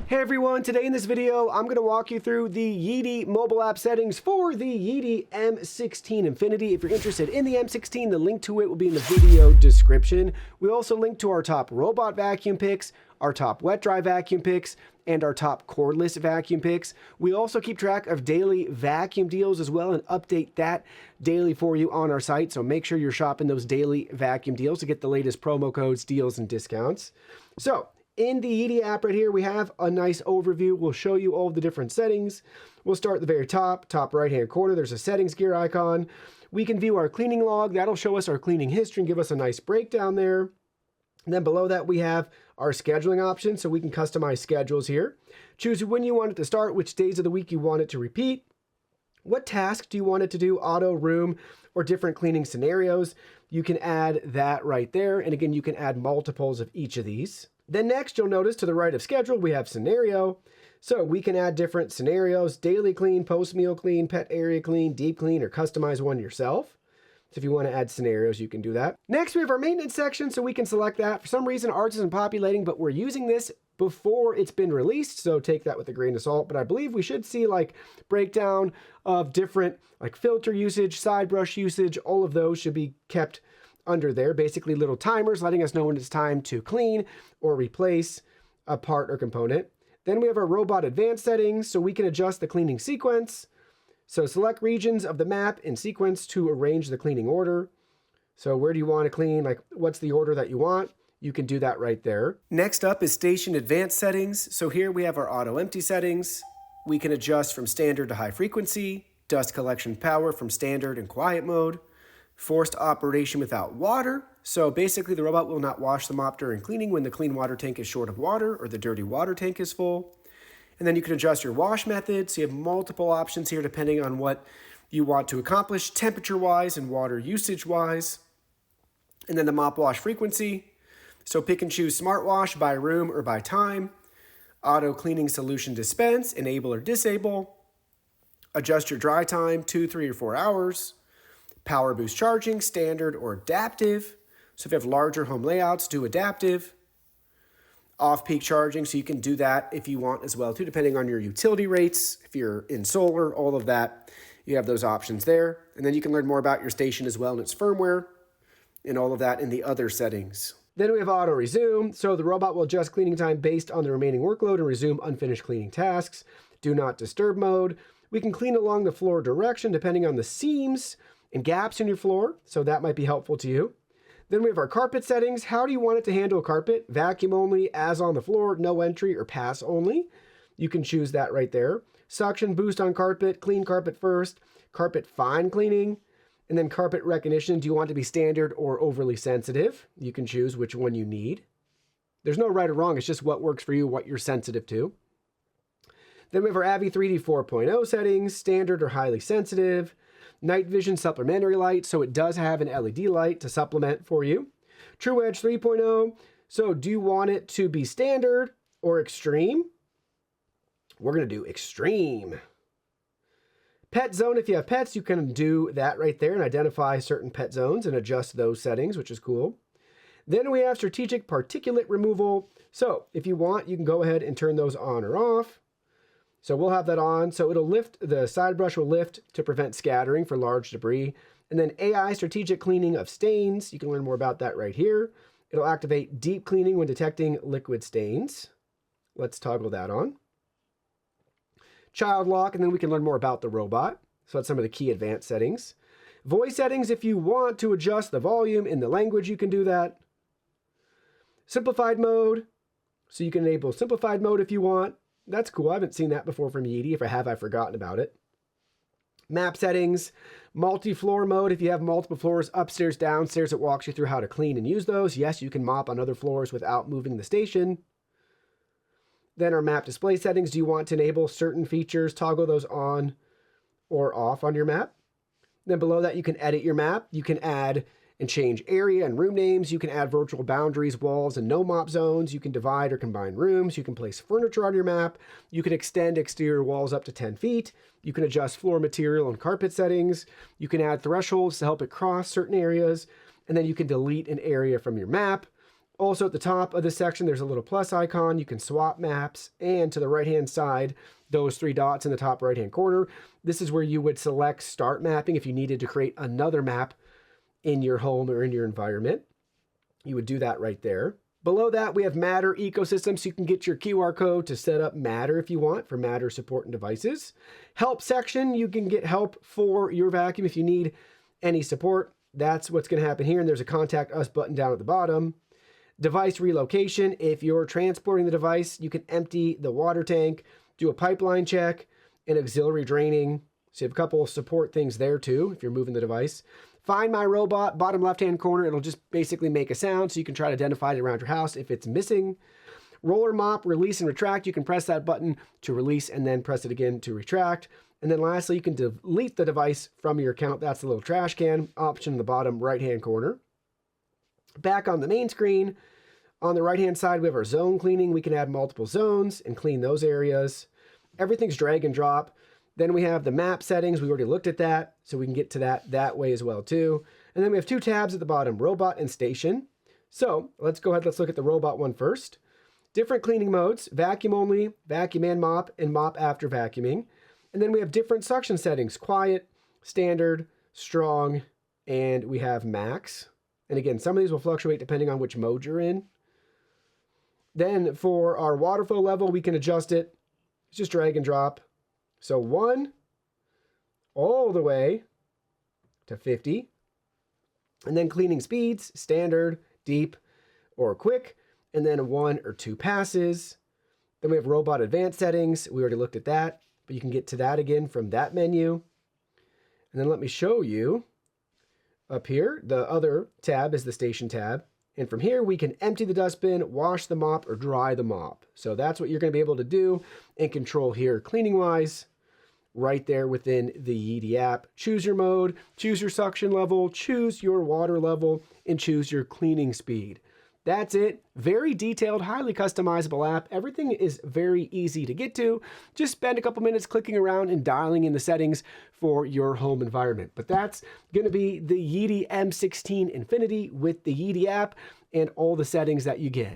Hey everyone, today in this video, I'm going to walk you through the Yeedi mobile app settings for the Yeedi M16 Infinity. If you're interested in the M16, the link to it will be in the video description. We also link to our top robot vacuum picks, our top wet dry vacuum picks, and our top cordless vacuum picks. We also keep track of daily vacuum deals as well and update that daily for you on our site. So make sure you're shopping those daily vacuum deals to get the latest promo codes, deals, and discounts. So in the Yeedi app right here, we have a nice overview. We'll show you all the different settings. We'll start at the very top right-hand corner. There's a settings gear icon. We can view our cleaning log. That'll show us our cleaning history and give us a nice breakdown there. And then below that, we have our scheduling options, so we can customize schedules here. Choose when you want it to start, which days of the week you want it to repeat. What task do you want it to do, auto, room, or different cleaning scenarios? You can add that right there. And again, you can add multiples of each of these. Then next, you'll notice to the right of schedule, we have scenario. So we can add different scenarios: daily clean, post-meal clean, pet area clean, deep clean, or customize one yourself. So if you want to add scenarios, you can do that. Next, we have our maintenance section, so we can select that. For some reason, ours isn't populating, but we're using this before it's been released, so take that with a grain of salt. But I believe we should see like breakdown of different like filter usage, side brush usage. All of those should be kept under there, basically little timers letting us know when it's time to clean or replace a part or component. Then we have our robot advanced settings, so we can adjust the cleaning sequence. So select regions of the map in sequence to arrange the cleaning order. So where do you want to clean? Like, what's the order that you want? You can do that right there. Next up is station advanced settings. So here we have our auto empty settings. We can adjust from standard to high frequency, dust collection power from standard and quiet mode, forced operation without water. So basically the robot will not wash the mop during cleaning when the clean water tank is short of water or the dirty water tank is full. And then you can adjust your wash method. So you have multiple options here depending on what you want to accomplish temperature-wise and water usage-wise. And then the mop wash frequency. So pick and choose smart wash by room or by time. Auto cleaning solution dispense, enable or disable. Adjust your dry time 2, 3, or 4 hours. Power boost charging, standard or adaptive. So if you have larger home layouts, do adaptive. Off-peak charging, so you can do that if you want as well too, depending on your utility rates. If you're in solar, all of that, you have those options there. And then you can learn more about your station as well and its firmware and all of that in the other settings. Then we have auto resume. So the robot will adjust cleaning time based on the remaining workload and resume unfinished cleaning tasks. Do not disturb mode. We can clean along the floor direction depending on the seams and gaps in your floor, so that might be helpful to you. Then we have our carpet settings. How do you want it to handle carpet? Vacuum only, as on the floor, no entry, or pass only. You can choose that right there. Suction boost on carpet, clean carpet first, carpet fine cleaning, and then carpet recognition. Do you want it to be standard or overly sensitive? You can choose which one you need. There's no right or wrong, it's just what works for you, what you're sensitive to. Then we have our AVI 3D 4.0 settings, standard or highly sensitive. Night vision supplementary light, so it does have an LED light to supplement for you. True Edge 3.0, so do you want it to be standard or extreme? We're going to do extreme. Pet zone, if you have pets, you can do that right there and identify certain pet zones and adjust those settings, which is cool. Then we have strategic particulate removal. So if you want, you can go ahead and turn those on or off. So we'll have that on. So it'll lift, the side brush will lift to prevent scattering for large debris. And then AI strategic cleaning of stains. You can learn more about that right here. It'll activate deep cleaning when detecting liquid stains. Let's toggle that on. Child lock, and then we can learn more about the robot. So that's some of the key advanced settings. Voice settings, if you want to adjust the volume in the language, you can do that. Simplified mode. So you can enable simplified mode if you want. That's cool. I haven't seen that before from Yeedi. If I have, I've forgotten about it. Map settings, multi-floor mode. If you have multiple floors, upstairs, downstairs, it walks you through how to clean and use those. Yes, you can mop on other floors without moving the station. Then our map display settings. Do you want to enable certain features? Toggle those on or off on your map. Then below that, you can edit your map. You can add and change area and room names. You can add virtual boundaries, walls, and no mop zones. You can divide or combine rooms. You can place furniture on your map. You can extend exterior walls up to 10 feet. You can adjust floor material and carpet settings. You can add thresholds to help it cross certain areas. And then you can delete an area from your map. Also at the top of this section, there's a little plus icon. You can swap maps, and to the right-hand side, those 3 dots in the top right-hand corner, this is where you would select start mapping if you needed to create another map in your home or in your environment. You would do that right there. Below that, we have Matter ecosystem, so you can get your QR code to set up Matter if you want for Matter support and devices. Help section, you can get help for your vacuum if you need any support. That's what's going to happen here, and there's a Contact Us button down at the bottom. Device relocation, if you're transporting the device, you can empty the water tank, do a pipeline check, and auxiliary draining. So you have a couple of support things there too, if you're moving the device. Find My Robot, bottom left-hand corner, it'll just basically make a sound so you can try to identify it around your house if it's missing. Roller mop, release and retract, you can press that button to release and then press it again to retract. And then lastly, you can delete the device from your account. That's the little trash can option in the bottom right-hand corner. Back on the main screen, on the right-hand side, we have our zone cleaning. We can add multiple zones and clean those areas. Everything's drag and drop. Then we have the map settings. We already looked at that, so we can get to that way as well too. And then we have 2 tabs at the bottom, Robot and Station. So let's go ahead, let's look at the Robot one first. Different cleaning modes, vacuum only, vacuum and mop after vacuuming. And then we have different suction settings, quiet, standard, strong, and we have max. And again, some of these will fluctuate depending on which mode you're in. Then for our water flow level, we can adjust it. It's just drag and drop. So 1 all the way to 50. And then cleaning speeds, standard, deep, or quick. And then 1 or 2 passes. Then we have robot advanced settings. We already looked at that, but you can get to that again from that menu. And then let me show you up here. The other tab is the station tab. And from here, we can empty the dustbin, wash the mop, or dry the mop. So that's what you're going to be able to do and control here cleaning-wise right there within the Yeedi app. Choose your mode, choose your suction level, choose your water level, and choose your cleaning speed. That's it. Very detailed, highly customizable app. Everything is very easy to get to. Just spend a couple minutes clicking around and dialing in the settings for your home environment. But that's going to be the Yeedi M16 Infinity with the Yeedi app and all the settings that you get.